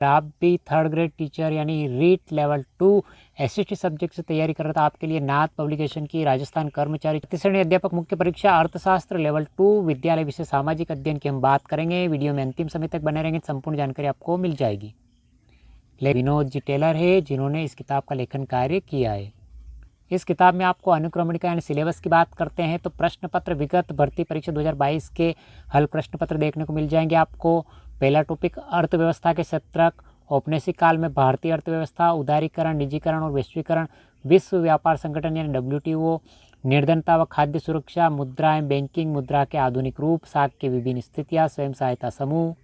आप भी third grade teacher यानी रीट लेवल 2 एसएसटी सब्जेक्ट से तैयारी कर रहा था, आपके लिए नाथ पब्लिकेशन की राजस्थान कर्मचारी श्रेणी अध्यापक मुख्य परीक्षा अर्थशास्त्र लेवल 2 विद्यालय विषय सामाजिक अध्ययन की हम बात करेंगे। वीडियो में अंतिम समय तक बने रहेंगे, संपूर्ण जानकारी आपको मिल जाएगी। विनोद जी टेलर है जिन्होंने इस किताब का लेखन कार्य किया है। इस किताब में आपको अनुक्रमणिका यानी सिलेबस की बात करते हैं तो प्रश्न पत्र विगत भर्ती परीक्षा 2022 के हल प्रश्न पत्र देखने को मिल जाएंगे आपको। पहला टॉपिक अर्थव्यवस्था के शतक, औपनिवेशिक काल में भारतीय अर्थव्यवस्था, उदारीकरण, निजीकरण और वैश्वीकरण, विश्व व्यापार संगठन यानी WTO, निर्धनता व खाद्य सुरक्षा, मुद्राएं, बैंकिंग, मुद्रा के आधुनिक रूप, साख की विभिन्न स्थितियाँ, स्वयं सहायता समूह,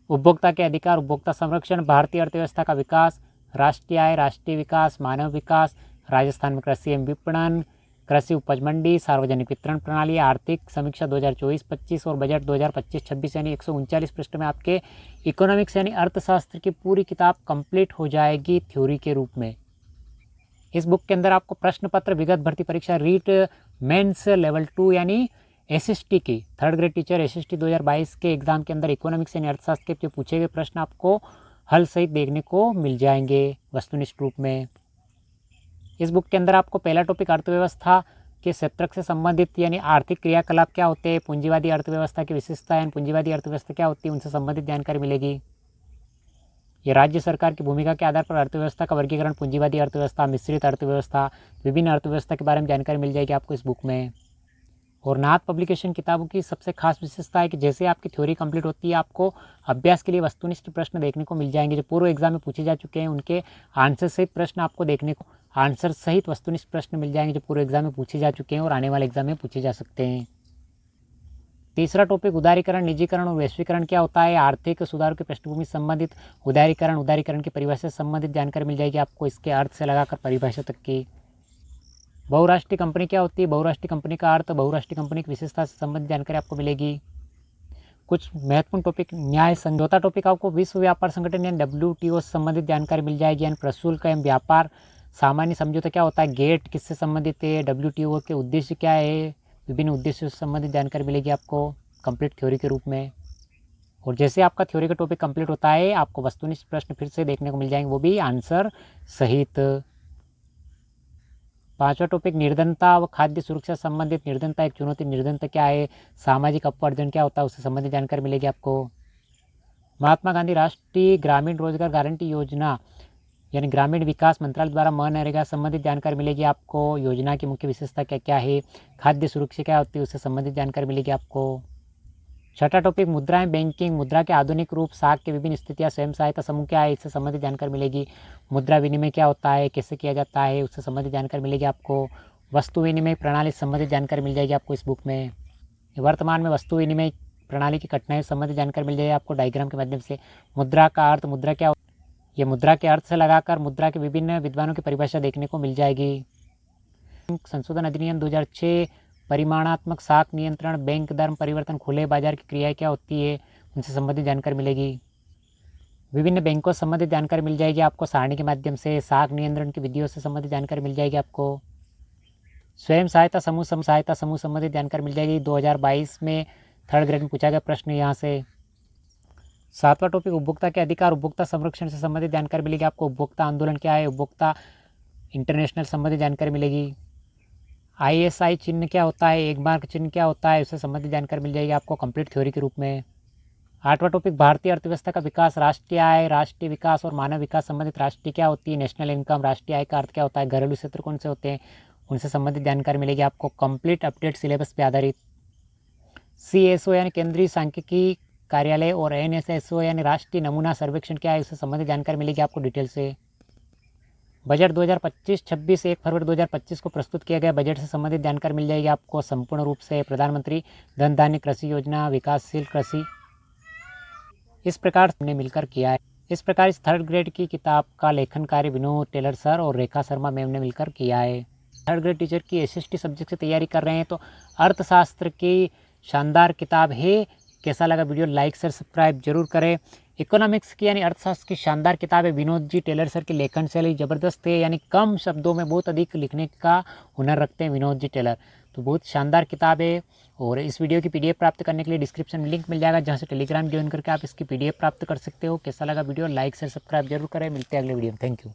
उपभोक्ता के अधिकार, उपभोक्ता संरक्षण, भारतीय अर्थव्यवस्था का विकास, राष्ट्रीय आय, राष्ट्रीय विकास, मानव विकास, राजस्थान में कृषि एवं विपणन, कृषि उपज मंडी, सार्वजनिक वितरण प्रणाली, आर्थिक समीक्षा 2024-25 और बजट 2025-26 यानी 139 पृष्ठ में आपके इकोनॉमिक्स यानी अर्थशास्त्र की पूरी किताब कंप्लीट हो जाएगी थ्योरी के रूप में। इस बुक के अंदर आपको प्रश्न पत्र विगत भर्ती परीक्षा रीट मेंस लेवल 2 यानी एसएसटी की थर्ड ग्रेड टीचर एसएसटी 2022 के एग्जाम के अंदर इकोनॉमिक्स यानी अर्थशास्त्र के जो पूछे गए प्रश्न आपको हल सहित देखने को मिल जाएंगे वस्तुनिष्ठ रूप में। इस बुक के अंदर आपको पहला टॉपिक अर्थव्यवस्था के शतक से संबंधित यानी आर्थिक क्रियाकलाप क्या होते हैं, पूंजीवादी अर्थव्यवस्था की विशेषता यानी पूंजीवादी अर्थव्यवस्था क्या होती है, उनसे संबंधित जानकारी मिलेगी। ये राज्य सरकार की भूमिका के आधार पर अर्थव्यवस्था का वर्गीकरण, पूंजीवादी अर्थव्यवस्था, मिश्रित अर्थव्यवस्था, विभिन्न अर्थव्यवस्था के बारे में जानकारी मिल जाएगी आपको इस बुक में। और नाथ पब्लिकेशन किताबों की सबसे खास विशेषता है कि जैसे आपकी थ्योरी कंप्लीट होती है आपको अभ्यास के लिए वस्तुनिष्ठ प्रश्न देखने को मिल जाएंगे। जो पूर्व एग्जाम में पूछे जा चुके हैं उनके आंसर सहित प्रश्न आपको देखने को आंसर सहित वस्तुनिष्ठ प्रश्न मिल जाएंगे जो पूर्व एग्जाम में पूछे जा चुके हैं और आने वाले एग्जाम में पूछे जा सकते हैं। तीसरा टॉपिक उदारीकरण, निजीकरण और वैश्वीकरण क्या होता है, आर्थिक सुधारों की पृष्ठभूमि संबंधित उदारीकरण की परिभाषा से संबंधित जानकारी मिल जाएगी आपको इसके अर्थ से लगाकर परिभाषा तक की। बहुराष्ट्रीय कंपनी क्या होती है, बहुराष्ट्रीय कंपनी का अर्थ, बहुराष्ट्रीय कंपनी की विशेषता से संबंधित जानकारी आपको मिलेगी। कुछ महत्वपूर्ण टॉपिक न्याय समझौता टॉपिक आपको विश्व व्यापार संगठन यानी WTO से संबंधित जानकारी मिल जाएगी यानी प्रशुल्क एवं व्यापार सामान्य समझौता क्या होता है, गेट किससे संबंधित है, WTO के उद्देश्य क्या है, विभिन्न उद्देश्यों से संबंधित जानकारी मिलेगी आपको कंप्लीट थ्योरी के रूप में। और जैसे आपका थ्योरी का टॉपिक कंप्लीट होता है आपको वस्तुनिष्ठ प्रश्न फिर से देखने को मिल जाएंगे, वो भी आंसर सहित। पांचवा टॉपिक निर्धनता व खाद्य सुरक्षा संबंधित, निर्धनता एक चुनौती, निर्धनता क्या है, सामाजिक अपवर्जन क्या होता है उससे संबंधित जानकारी मिलेगी आपको। महात्मा गांधी राष्ट्रीय ग्रामीण रोजगार गारंटी योजना यानी ग्रामीण विकास मंत्रालय द्वारा मनरेगा संबंधित जानकारी मिलेगी आपको। योजना की मुख्य विशेषता क्या क्या है, खाद्य सुरक्षा क्या होती है उससे संबंधित जानकारी मिलेगी आपको। छठा टॉपिक मुद्राएं, बैंकिंग, मुद्रा के आधुनिक रूप, साख की विभिन्न स्थितियां, स्वयं सहायता समूह क्या है इससे संबंधित जानकारी मिलेगी। मुद्रा विनिमय क्या होता है, कैसे किया जाता है उससे संबंधित जानकारी मिलेगी आपको। वस्तु विनिमय प्रणाली से संबंधित जानकारी मिल जाएगी आपको इस बुक में। वर्तमान में वस्तु विनिमय प्रणाली की कठिनाई से संबंधित जानकारी मिल जाएगी आपको डायग्राम के माध्यम से। मुद्रा का अर्थ, मुद्रा क्या, ये मुद्रा के अर्थ से लगाकर मुद्रा के विभिन्न विद्वानों की परिभाषा देखने को मिल जाएगी। संशोधन अधिनियम 2006, परिमाणात्मक साख नियंत्रण, बैंक दर परिवर्तन, खुले बाजार की क्रियाएं क्या होती है उनसे संबंधित जानकारी मिलेगी। विभिन्न बैंकों से संबंधित जानकारी मिल जाएगी आपको सारणी के माध्यम से। साख नियंत्रण की विधियों से संबंधित जानकारी मिल जाएगी आपको। स्वयं सहायता समूह संबंधित जानकारी मिल जाएगी। 2022 में थर्ड ग्रेड में पूछा गया प्रश्न यहाँ से। सातवां टॉपिक उपभोक्ता के अधिकार, उपभोक्ता संरक्षण से संबंधित जानकारी मिलेगी आपको। उपभोक्ता आंदोलन क्या है, उपभोक्ता इंटरनेशनल संबंधित जानकारी मिलेगी। ISI चिन्ह क्या होता है, एक मार्क चिन्ह क्या होता है उससे संबंधित जानकारी मिल जाएगी आपको कंप्लीट थ्योरी के रूप में। आठवां टॉपिक भारतीय अर्थव्यवस्था का विकास, राष्ट्रीय आय, राष्ट्रीय विकास और मानव विकास संबंधित, राष्ट्रीय क्या होती है, नेशनल इनकम, राष्ट्रीय आय का अर्थ क्या होता है, घरेलू क्षेत्र कौन से होते हैं उनसे संबंधित जानकारी मिलेगी आपको कंप्लीट अपडेट सिलेबस पे आधारित। CSO यानी केंद्रीय सांख्यिकी कार्यालय और NSSO यानी राष्ट्रीय नमूना सर्वेक्षण क्या है उससे संबंधित जानकारी मिलेगी आपको डिटेल से। बजट 2025-26 1 फरवरी 2025 को प्रस्तुत किया गया बजट से संबंधित जानकारी मिल जाएगी आपको संपूर्ण रूप से। प्रधानमंत्री धन धान्य कृषि योजना, विकासशील कृषि, इस प्रकार हमने मिलकर किया है। इस प्रकार इस थर्ड ग्रेड की किताब का लेखन कार्य विनोद टेलर सर और रेखा शर्मा मैम ने मिलकर किया है। थर्ड ग्रेड टीचर की SST सब्जेक्ट से तैयारी कर रहे हैं तो अर्थशास्त्र की शानदार किताब है। कैसा लगा वीडियो, लाइक शेयर सब्सक्राइब जरूर करें। इकोनॉमिक्स की यानी अर्थशास्त्र की शानदार किताब है। विनोद जी टेलर सर की लेखन शैली ज़बरदस्त है, यानी कम शब्दों में बहुत अधिक लिखने का हुनर रखते हैं विनोद जी टेलर। तो बहुत शानदार किताब है। और इस वीडियो की PDF प्राप्त करने के लिए डिस्क्रिप्शन में लिंक मिल जाएगा, जहाँ से टेलीग्राम ज्वाइन करके आप इसकी PDF प्राप्त कर सकते हो। कैसा लगा वीडियो, लाइक शेयर सब्सक्राइब जरूर करें। मिलते हैं अगले वीडियो में। Thank you.